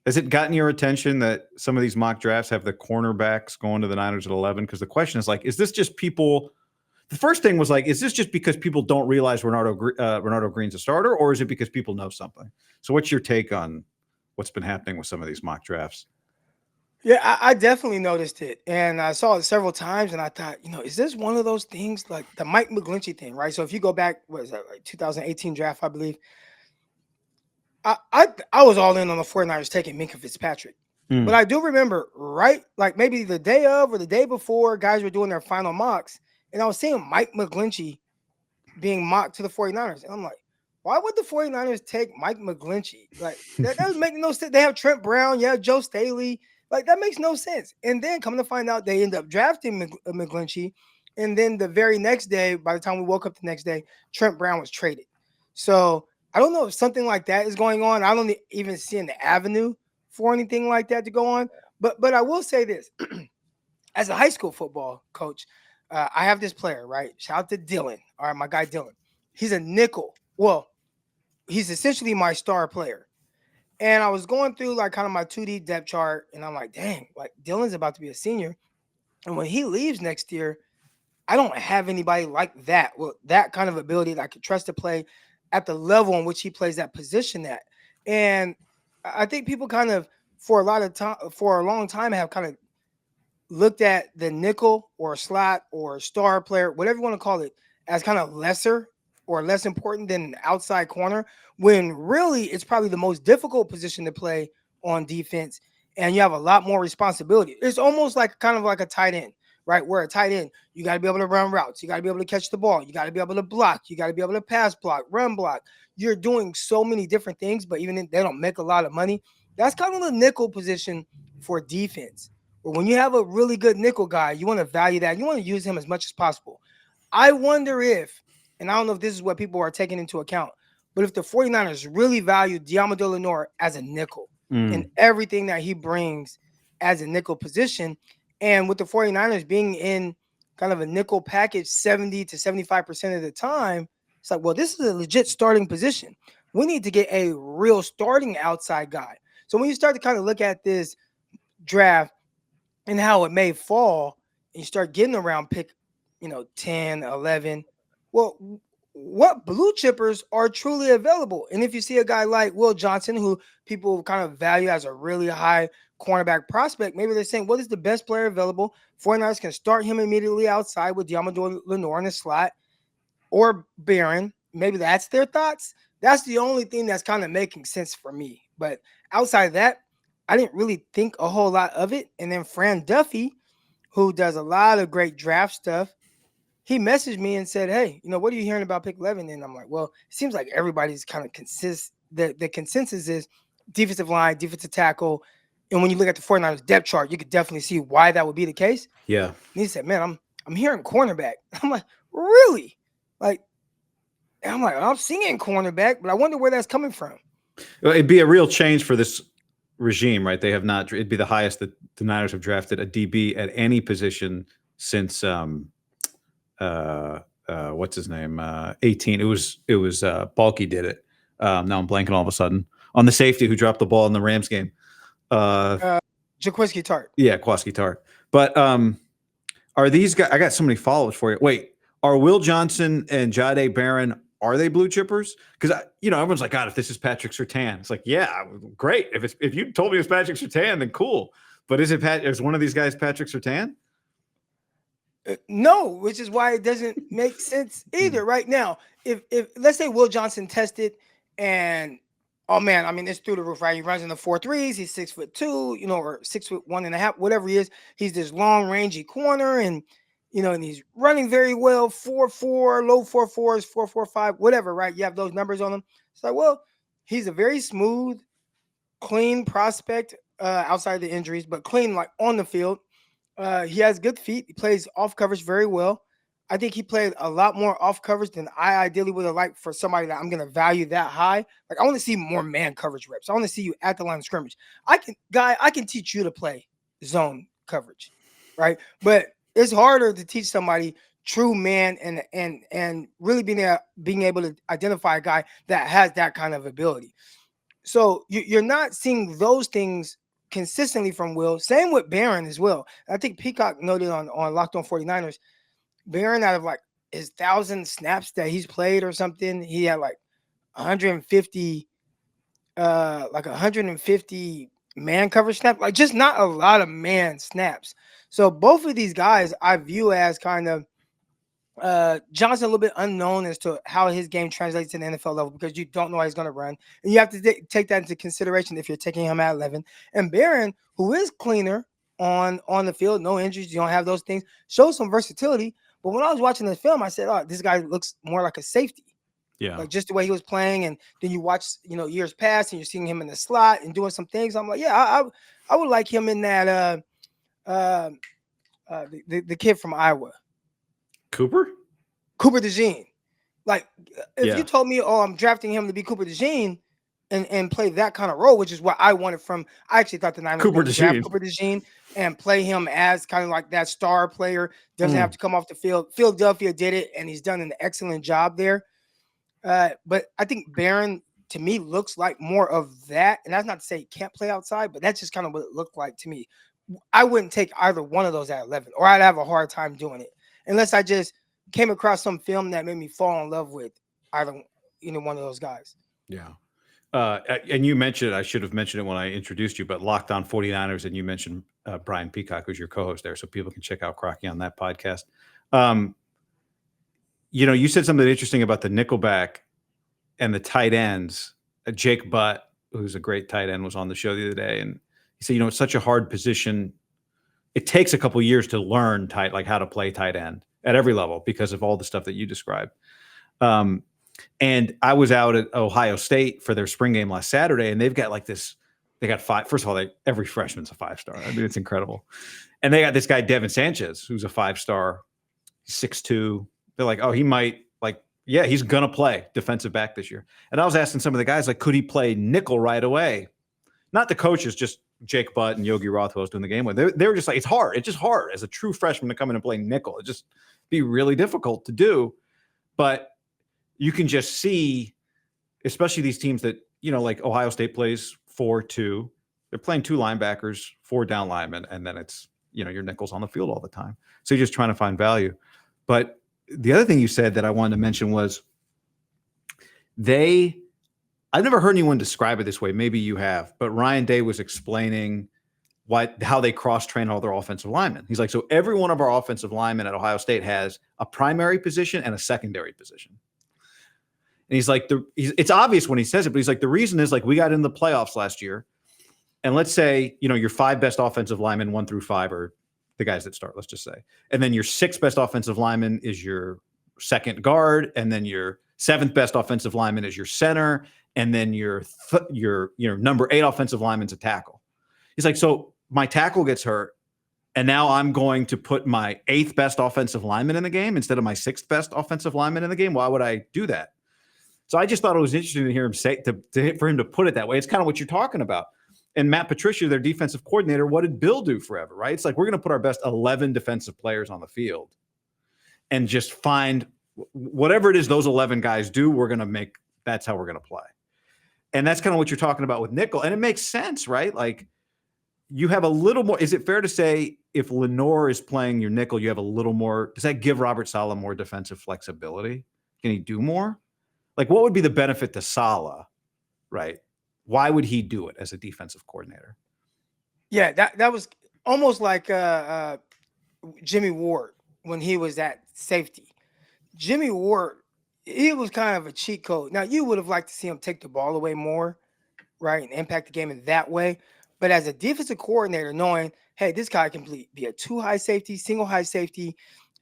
Has it gotten your attention that some of these mock drafts have the cornerbacks going to the Niners at 11? Because the question is like, is this just people? The first thing was like, is this just because people don't realize Renardo Green's a starter, or is it because people know something? So, what's your take on what's been happening with some of these mock drafts? Yeah, I definitely noticed it, and I saw it several times, and I thought, is this one of those things like the Mike McGlinchey thing, right? So if you go back, what is that, like 2018 draft, I believe, I was all in on the 49ers taking Minka Fitzpatrick. But Mm. I do remember, right, like maybe the day of or the day before, guys were doing their final mocks, and I was seeing Mike McGlinchey being mocked to the 49ers. And I'm like, why would the 49ers take Mike McGlinchey? Like, that doesn't make no sense. They have Trent Brown, yeah, Joe Staley. Like, that makes no sense. And then coming to find out, they end up drafting McGlinchey. And then the very next day, by the time we woke up the next day, Trent Brown was traded. So I don't know if something like that is going on. I don't even see an avenue for anything like that to go on. But I will say this. As a high school football coach, I have this player, right? Shout out to Dylan. All right, my guy Dylan. He's a nickel. Well, he's essentially my star player. And I was going through like kind of my 2D depth chart, and I'm like, dang, like Dylan's about to be a senior. And when he leaves next year, I don't have anybody like that. Well, that kind of ability that I could trust to play at the level in which he plays that position at. And I think people kind of for a lot of time for a long time have kind of looked at the nickel or slot or star player, whatever you want to call it, as kind of lesser or less important than an outside corner, when really it's probably the most difficult position to play on defense, and you have a lot more responsibility. It's almost like kind of like a tight end, right? Where a tight end, you got to be able to run routes, you got to be able to catch the ball, you got to be able to block, you got to be able to pass block, run block. You're doing so many different things, but even if they don't make a lot of money, that's kind of the nickel position for defense. But when you have a really good nickel guy, you want to value that. You want to use him as much as possible. I wonder if, and I don't know if this is what people are taking into account, but if the 49ers really value Diamante Lenoir as a nickel and Mm. everything that he brings as a nickel position, and with the 49ers being in kind of a nickel package 70 to 75% of the time, it's like, well, this is a legit starting position. We need to get a real starting outside guy. So when you start to kind of look at this draft, and how it may fall, and you start getting around pick, 10, 11. Well, what blue chippers are truly available? And if you see a guy like Will Johnson, who people kind of value as a really high cornerback prospect, maybe they're saying, what is the best player available? 49ers can start him immediately outside with Diamante Lenoir in the slot or Barron. Maybe that's their thoughts. That's the only thing that's kind of making sense for me. But outside of that, I didn't really think a whole lot of it. And then Fran Duffy, who does a lot of great draft stuff, he messaged me and said, hey, what are you hearing about pick 11? And I'm like, well, it seems like everybody's kind of the consensus is defensive line, defensive tackle. And when you look at the 49ers depth chart, you could definitely see why that would be the case. Yeah. And he said, man, I'm hearing cornerback. I'm like, really? Like, and I'm like, I'm seeing cornerback, but I wonder where that's coming from. Well, it'd be a real change for this regime, right? They have not. It'd be the highest that the Niners have drafted a DB at any position since what's his name? 18. It was Balky did it. Now I'm blanking all of a sudden on the safety who dropped the ball in the Rams game. Uh, Uh, Jaquiski Tart. yeah, Kwaski Tart. But are these guys? I got so many follow-ups for you. Wait, are Will Johnson and Jade Barron? Are they blue chippers? Because everyone's like, God, if this is Patrick Surtain, it's like, yeah, great. If you told me it was Patrick Surtain, then cool. But is one of these guys Patrick Surtain? No, which is why it doesn't make sense either. Right now, if let's say Will Johnson tested and oh man, I mean it's through the roof, right? He runs in the 4.3s, he's 6'2", or 6'1.5", whatever he is. He's this long rangy corner, and and he's running very well, 4.4, low 4.4s, 4.45, whatever, right? You have those numbers on him. It's like, well, he's a very smooth, clean prospect outside of the injuries, but clean like on the field. He has good feet. He plays off coverage very well. I think he played a lot more off coverage than I ideally would have liked for somebody that I'm going to value that high. Like I want to see more man coverage reps. I want to see you at the line of scrimmage. I can teach you to play zone coverage, right? But it's harder to teach somebody true man and really being able to identify a guy that has that kind of ability. So you're not seeing those things consistently from Will. Same with Barron as well. I think Peacock noted on Locked On 49ers, Barron out of like his 1,000 snaps that he's played or something, he had like 150 man coverage snaps, like just not a lot of man snaps. So both of these guys I view as kind of Johnson a little bit unknown as to how his game translates to the NFL level because you don't know how he's going to run. And you have to take that into consideration if you're taking him at 11. And Barron, who is cleaner on the field, no injuries, you don't have those things, shows some versatility. But when I was watching the film, I said, oh, this guy looks more like a safety. Yeah. Like just the way he was playing. And then you watch, years pass and you're seeing him in the slot and doing some things. I'm like, yeah, I would like him in that the kid from Iowa. Cooper DeJean. Like, if you told me, oh, I'm drafting him to be Cooper DeJean and play that kind of role, which is what I wanted from, I actually thought the Niners would draft Cooper DeJean and play him as kind of like that star player, doesn't have to come off the field. Philadelphia did it, and he's done an excellent job there. But I think Barron, to me, looks like more of that. And that's not to say he can't play outside, but that's just kind of what it looked like to me. I wouldn't take either one of those at 11, or I'd have a hard time doing it unless I just came across some film that made me fall in love with either one of those guys. Yeah. And you mentioned, I should have mentioned it when I introduced you, but Locked On 49ers, and you mentioned Brian Peacock, who's your co-host there, so people can check out Crocky on that podcast. You said something interesting about the Nickelback and the tight ends. Jake Butt, who's a great tight end, was on the show the other day, and he said, it's such a hard position. It takes a couple years to learn how to play tight end at every level because of all the stuff that you described. And I was out at Ohio State for their spring game last Saturday, and they've got they got five. First of all, every freshman's a 5-star. I mean, it's incredible. And they got this guy, Devin Sanchez, who's a 5-star, 6'2". They're like, oh, he might, he's going to play defensive back this year. And I was asking some of the guys, could he play nickel right away? Not the coaches, just Jake Butt and Yogi Roth, who I was doing the game with. They were just like, it's hard. It's just hard as a true freshman to come in and play nickel. It just be really difficult to do. But you can just see, especially these teams that, like Ohio State plays 4-2. They're playing 2 linebackers, 4 down linemen, and then it's, your nickels on the field all the time. So you're just trying to find value. But the other thing you said that I wanted to mention was I've never heard anyone describe it this way. Maybe you have, but Ryan Day was explaining how they cross-train all their offensive linemen. He's like, so every one of our offensive linemen at Ohio State has a primary position and a secondary position. And he's like, it's obvious when he says it, but he's like, the reason is we got in the playoffs last year. And let's say, your 5 best offensive linemen, 1 through 5 are the guys that start, let's just say. And then your 6th best offensive lineman is your second guard. And then your 7th best offensive lineman is your center. And then your number 8 offensive lineman's a tackle. He's like, so my tackle gets hurt. And now I'm going to put my 8th best offensive lineman in the game instead of my 6th best offensive lineman in the game. Why would I do that? So I just thought it was interesting to hear him say for him to put it that way. It's kind of what you're talking about. And Matt Patricia, their defensive coordinator, what did Bill do forever, right? It's like, we're going to put our best 11 defensive players on the field and just find whatever it is those 11 guys do, that's how we're going to play. And that's kind of what you're talking about with nickel. And it makes sense, right? You have a little more. Is it fair to say if Lenoir is playing your nickel, you have a little more? Does that give Robert Saleh more defensive flexibility? Can he do more? What would be the benefit to Saleh, right? Why would he do it as a defensive coordinator? Yeah, that was almost like Jimmy Ward when he was at safety. Jimmy Ward, he was kind of a cheat code. Now, you would have liked to see him take the ball away more, right, and impact the game in that way. But as a defensive coordinator, knowing, hey, this guy can be a 2-high safety, single high safety,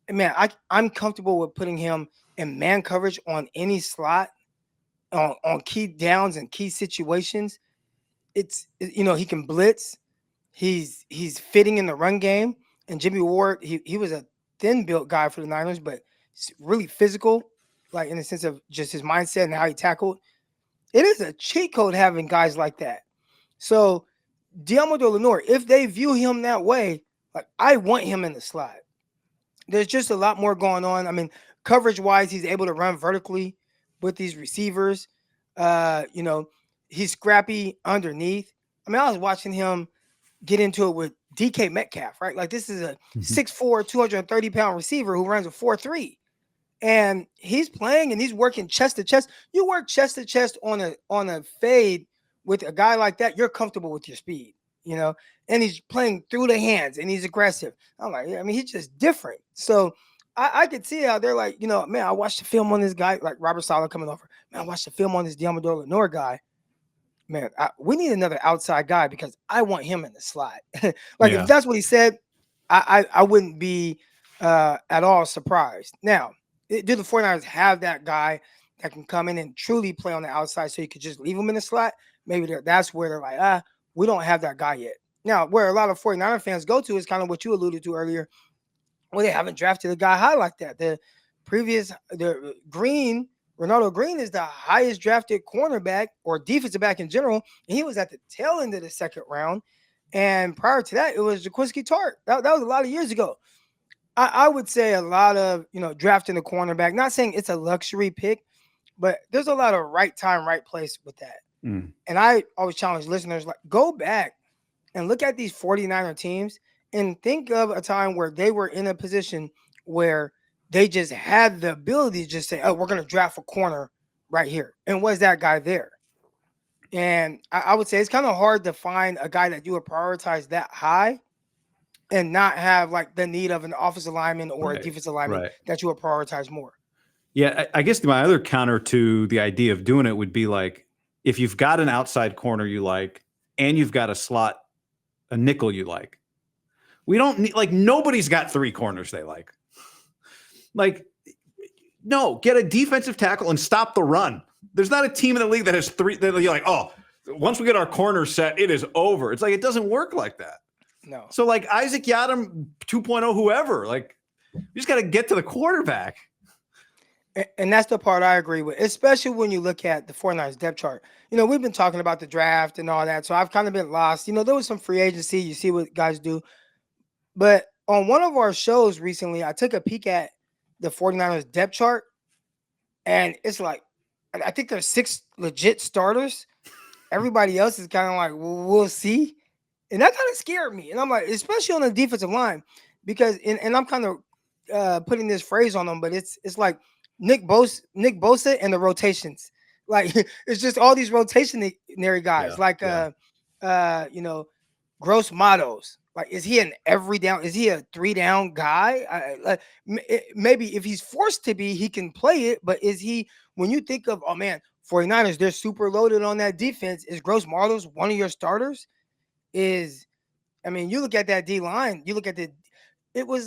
man, I'm comfortable with putting him in man coverage on any slot, on key downs and key situations. It's, he can blitz. He's fitting in the run game. And Jimmy Ward, he was a thin built guy for the Niners, but really physical, in the sense of just his mindset and how he tackled. It is a cheat code having guys like that. So Deommodore Lenoir, if they view him that way, I want him in the slot. There's just a lot more going on. I mean, coverage wise, he's able to run vertically with these receivers. he's scrappy underneath. I mean, I was watching him get into it with DK Metcalf, right? Like this is a 6'4", 230-pound receiver who runs a 4.3. And he's playing and he's working chest to chest. You work chest to chest on a fade with a guy like that, you're comfortable with your speed, and he's playing through the hands and he's aggressive. I'm like, I mean, he's just different. So I could see how they're like, man, I watched the film on this guy, like Robert Saleh coming over. Man, I watched the film on this Diamador Lenoir guy. Man, we need another outside guy because I want him in the slot. Like if that's what he said, I wouldn't be at all surprised. Now, do the 49ers have that guy that can come in and truly play on the outside so you could just leave him in the slot? Maybe that's where they're like, we don't have that guy yet. Now, where a lot of 49er fans go to is kind of what you alluded to earlier, where they haven't drafted a guy high like that. The Ronaldo Green is the highest drafted cornerback or defensive back in general, and he was at the tail end of the second round. And prior to that, it was Jaquiski Tartt. That was a lot of years ago. I would say a lot of, drafting a cornerback, not saying it's a luxury pick, but there's a lot of right time, right place with that. And I always challenge listeners, like, go back and look at these 49er teams and think of a time where they were in a position where they just had the ability to just say, oh, we're going to draft a corner right here. And was that guy there? And I would say it's kind of hard to find a guy that you would prioritize that high and not have like the need of an offensive lineman or a defensive lineman that you would prioritize more. Yeah, I guess my other counter to the idea of doing it would be like, if you've got an outside corner you like, and you've got a nickel you like, we don't need, like, nobody's got 3 corners they like. Like, no, get a defensive tackle and stop the run. There's not a team in the league that has 3 that you're like, oh, once we get our corner set, it is over. It's like, it doesn't work like that. No. So like Isaac Yiadom 2.0, whoever, like, you just got to get to the quarterback. And that's the part I agree with, especially when you look at the 49ers depth chart. We've been talking about the draft and all that, so I've kind of been lost. There was some free agency. You see what guys do. But on one of our shows recently, I took a peek at the 49ers depth chart, and it's like, I think there's 6 legit starters. Everybody else is kind of like, well, we'll see. And that kind of scared me. And I'm like, especially on the defensive line, because, and I'm kind of putting this phrase on them, but it's like Nick Bosa and the rotations. Like, it's just all these rotationary guys, Gross Matos. Like, is he an every down? Is he a 3-down guy? Maybe if he's forced to be, he can play it. But is he, when you think of, 49ers, they're super loaded on that defense, is Gross Matos one of your starters? You look at that D line, you look at it was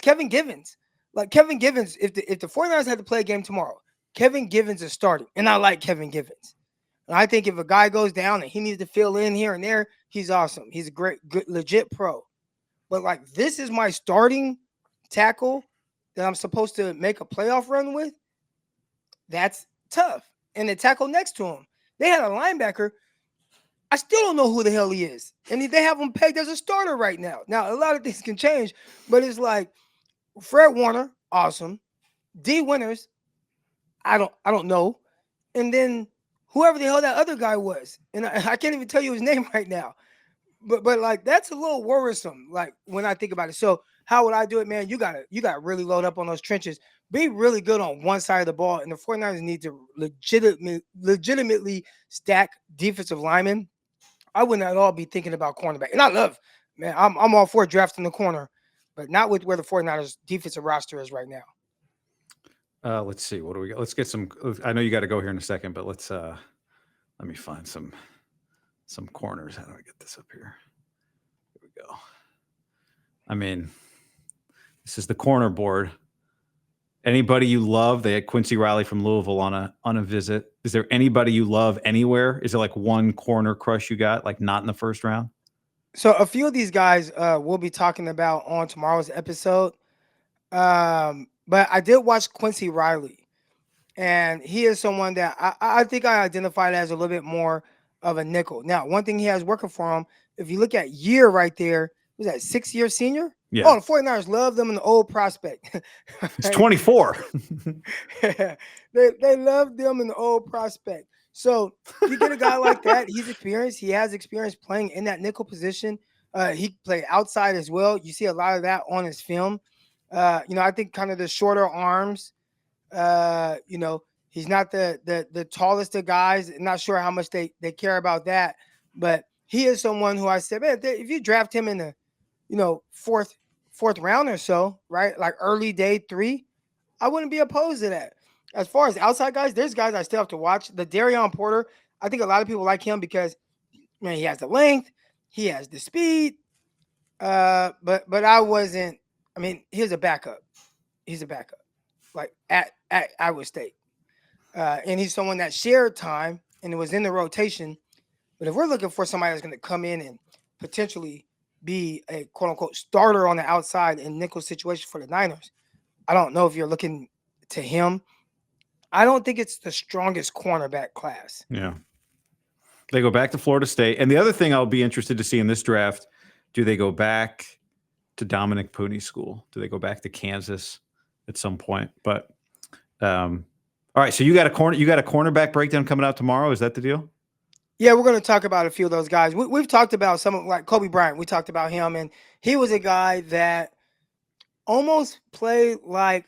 Kevin Givens. Like, Kevin Givens, if the 49ers had to play a game tomorrow, Kevin Givens is starting. And I like Kevin Givens. And I think if a guy goes down and he needs to fill in here and there, he's awesome. He's a good, legit pro. But like, this is my starting tackle that I'm supposed to make a playoff run with. That's tough. And the tackle next to him, they had a linebacker. I still don't know who the hell he is. And they have him pegged as a starter right now. Now, a lot of things can change, but it's like Fred Warner, awesome. D Winters, I don't know. And then whoever the hell that other guy was. And I can't even tell you his name right now. But like, that's a little worrisome, like, when I think about it. So how would I do it, man? You gotta really load up on those trenches. Be really good on one side of the ball. And the 49ers need to legitimately stack defensive linemen. I wouldn't at all be thinking about cornerback. And I'm all for drafting the corner, but not with where the 49ers defensive roster is right now. Let's see. What do we got? Let's get some. I know you got to go here in a second, but let me find some corners. How do I get this up here? Here we go. This is the corner board. Anybody you love? They had Quincy Riley from Louisville on a visit. Is there anybody you love anywhere? Is there like one corner crush you got, like not in the first round? So a few of these guys we'll be talking about on tomorrow's episode. But I did watch Quincy Riley, and he is someone that I think I identified as a little bit more of a nickel. Now, one thing he has working for him, if you look at year right there, was that 6-year senior? Yeah. Oh, the 49ers love them in the old prospect. It's 24. They love them in the old prospect. So you get a guy like that. He's experienced. He has experience playing in that nickel position. He played outside as well. You see a lot of that on his film. I think kind of the shorter arms. He's not the tallest of guys. Not sure how much they care about that, but he is someone who I said, man, if you draft him in the fourth round or so, right, like early day 3, I wouldn't be opposed to that. As far as outside guys, there's guys I still have to watch. The Darion Porter, I think a lot of people like him because, man, he has the length, he has the speed. But I wasn't. I mean, he's a backup. He's a backup, like at Iowa State, and he's someone that shared time and it was in the rotation. But if we're looking for somebody that's going to come in and potentially be a quote unquote starter on the outside in nickel situation for the Niners, I don't know if you're looking to him. I don't think it's the strongest cornerback class. Yeah. They go back to Florida State. And the other thing I'll be interested to see in this draft, do they go back to Dominic Pooney's school? Do they go back to Kansas at some point? But all right, so you got a cornerback breakdown coming out tomorrow. Is that the deal? Yeah, we're going to talk about a few of those guys. We've talked about some of like Kobe Bryant. We talked about him, and he was a guy that almost played like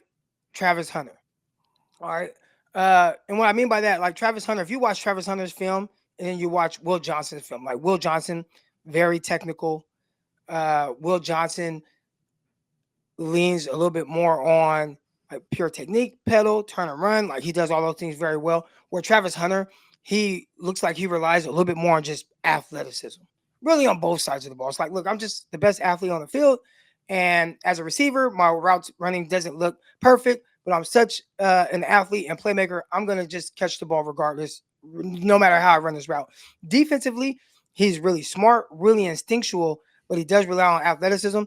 Travis Hunter. All right. And what I mean by that, like Travis Hunter, if you watch Travis Hunter's film and then you watch Will Johnson's film, like Will Johnson, very technical. Will Johnson leans a little bit more on like pure technique, pedal, turn and run. Like he does all those things very well. Where Travis Hunter, he looks like he relies a little bit more on just athleticism, really on both sides of the ball. It's like, look, I'm just the best athlete on the field. And as a receiver, my routes running doesn't look perfect, but I'm such an athlete and playmaker. I'm going to just catch the ball regardless, no matter how I run this route. Defensively, he's really smart, really instinctual, but he does rely on athleticism.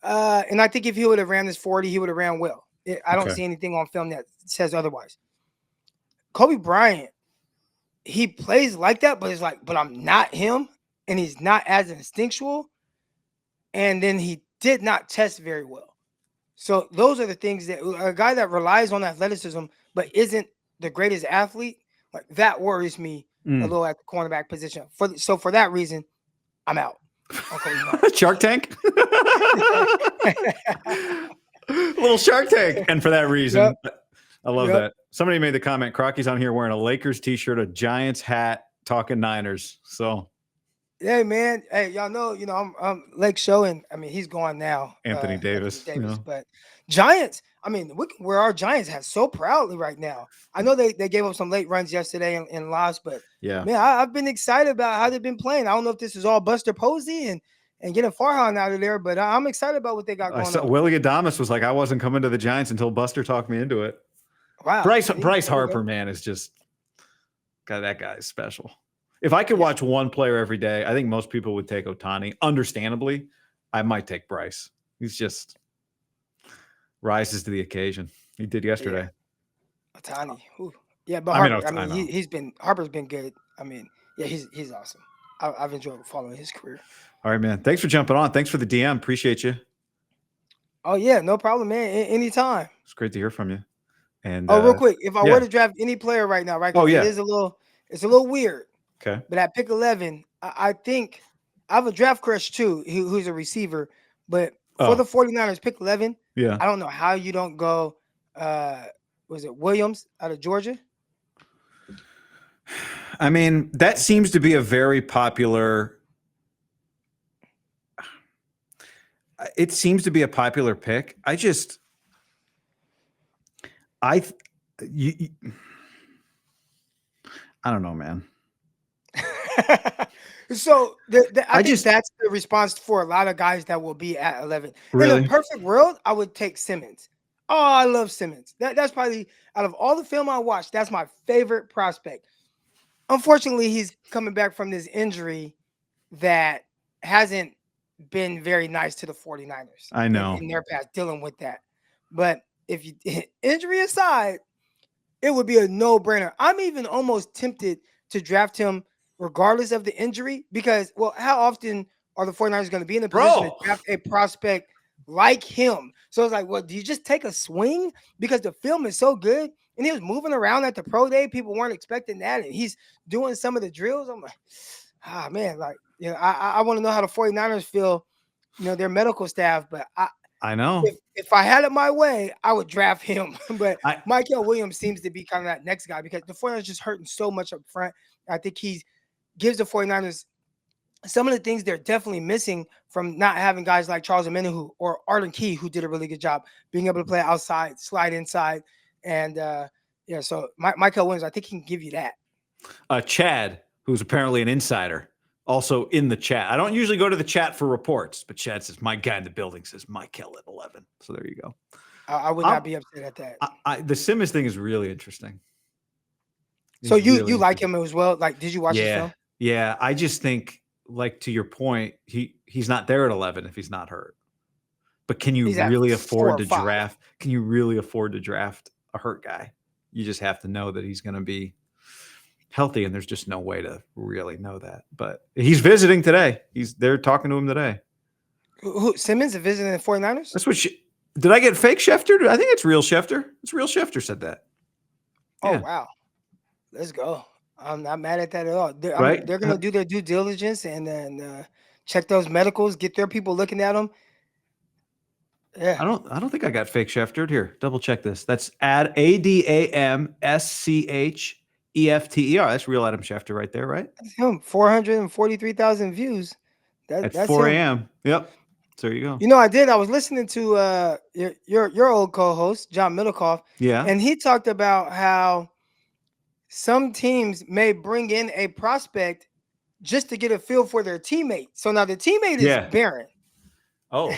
And I think if he would have ran this 40, he would have ran well. I don't see anything on film that says otherwise. Kobe Bryant, he plays like that, but it's like, but I'm not him, and he's not as instinctual. And then he did not test very well. So those are the things that a guy that relies on athleticism but isn't the greatest athlete, like that worries me a little at the cornerback position. So for that reason, I'm out. Shark Tank? Little Shark Tank. And for that reason, I love that. Somebody made the comment, Crocky's on here wearing a Lakers t-shirt, a Giants hat, talking Niners. So hey man, hey, y'all know, I'm Lake Show, and I mean he's gone now. Anthony Davis. But Giants, I mean, we can wear our Giants hat so proudly right now. I know they gave up some late runs yesterday and lost, but yeah, man, I've been excited about how they've been playing. I don't know if this is all Buster Posey and getting Farhan out of there, but I'm excited about what they got going on. Willie Adamas was like, I wasn't coming to the Giants until Buster talked me into it. Wow. Bryce Harper, man, is just that guy is special. If I could watch one player every day, I think most people would take Ohtani. Understandably, I might take Bryce. He's just rises to the occasion. He did yesterday. Yeah. Ohtani. Yeah, but Harper's been good. I mean, yeah, he's awesome. I've enjoyed following his career. All right, man. Thanks for jumping on. Thanks for the DM. Appreciate you. Oh yeah, no problem, man. Anytime. It's great to hear from you. And real quick, if I were to draft any player right now, right? It's a little weird. Okay. But at pick 11, I think I have a draft crush too, who's a receiver. But for the 49ers, pick 11, yeah, I don't know how you don't go, was it Williams out of Georgia? I mean, that seems to be a very popular – it seems to be a popular pick. I don't know, man. So I think that's the response for a lot of guys that will be at 11. Really? In a perfect world, I would take Simmons. Oh, I love Simmons. That's probably, out of all the film I watched, that's my favorite prospect. Unfortunately, he's coming back from this injury that hasn't been very nice to the 49ers. I know. In their past, dealing with that. But if you injury aside, it would be a no-brainer. I'm even almost tempted to draft him regardless of the injury because, well, how often are the 49ers going to be in a position to draft a prospect like him? So it's like, well, do you just take a swing? Because the film is so good. And he was moving around at the pro day. People weren't expecting that. And he's doing some of the drills. I'm like, man, like, I want to know how the 49ers feel, their medical staff. But I know. If I had it my way, I would draft him. But Michael Williams seems to be kind of that next guy because the 49ers just hurting so much up front. I think he gives the 49ers some of the things they're definitely missing from not having guys like Charles Omenihu or Arden Key, who did a really good job being able to play outside, slide inside. And so Michael Williams, I think he can give you that. Chad, who's apparently an insider, also in the chat. I don't usually go to the chat for reports, but Chad says, my guy in the building says Michael at 11. So there you go. I would not be upset at that. The Simmons thing is really interesting. So you like him as well? Like, did you watch his film? Yeah. I just think, like, to your point, he's not there at 11 if he's not hurt. But can you really afford to draft? Can you really afford to draft a hurt guy? You just have to know that he's going to be healthy, and there's just no way to really know that. But he's visiting today. They're talking to him today. Who Simmons is visiting the 49ers? That's what did I get fake Schefter? I think it's real Schefter. It's real Schefter said that. Oh, wow. Let's go. I'm not mad at that at all. They're going to do their due diligence and then check those medicals, get their people looking at them. Yeah. I don't think I got fake Schefter. Here, double check this. That's ADAMSCHEFTER. That's real Adam Schefter right there, right? That's him. 443,000 views. That's 4 a.m. Yep. So there you go. I did. I was listening to your old co-host, John Middlecoff. Yeah. And he talked about how some teams may bring in a prospect just to get a feel for their teammate. So now the teammate is Barron. Oh.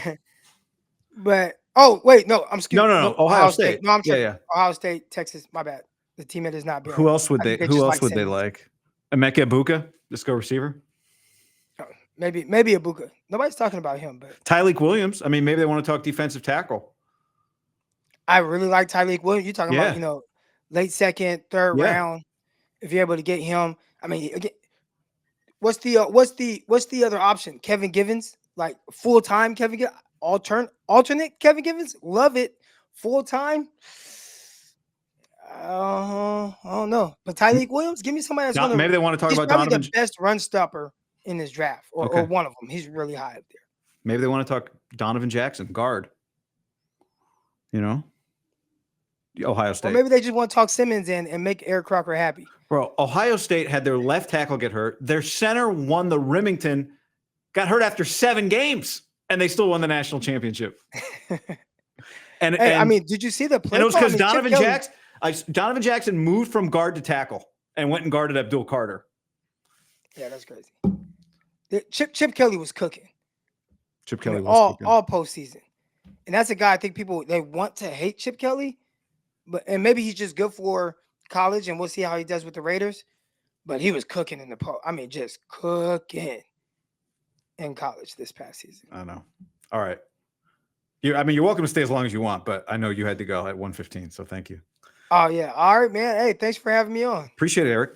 But wait, no, I'm excuse. No, Ohio State. No, I'm tripping. Ohio State, Texas. My bad. The teammate is not Barron. Who else would they like? Emeka Ibuka, Disco receiver. Maybe Ibuka. Nobody's talking about him, but Tyleik Williams. I mean, maybe they want to talk defensive tackle. I really like Tyleik Williams. You're talking about late second, third round. If you're able to get him, I mean, again, what's the other option? Kevin Givens, like full time Kevin Givens, alternate Kevin Givens. Love it. Full time. I don't know, but Tyleik Williams, give me somebody that's maybe they want to talk about Donovan. The best run stopper in this draft, or one of them. He's really high up there. Maybe they want to talk Donovan Jackson, guard. Ohio State. Or maybe they just want to talk Simmons and make Eric Crocker happy. Bro, Ohio State had their left tackle get hurt. Their center won the Remington, got hurt after 7 games, and they still won the national championship. And I mean, did you see the play? And it was because Donovan Jackson moved from guard to tackle and went and guarded Abdul Carter. Yeah, that's crazy. Chip Kelly was cooking. Chip Kelly was cooking all postseason, and that's a guy I think people they want to hate Chip Kelly, and maybe he's just good for college, and we'll see how he does with the Raiders. But he was cooking in the post. I mean, just cooking in college this past season. I know. All right. You're welcome to stay as long as you want, but I know you had to go at 1:15, so thank you. Oh, yeah. All right, man. Hey, thanks for having me on. Appreciate it, Eric.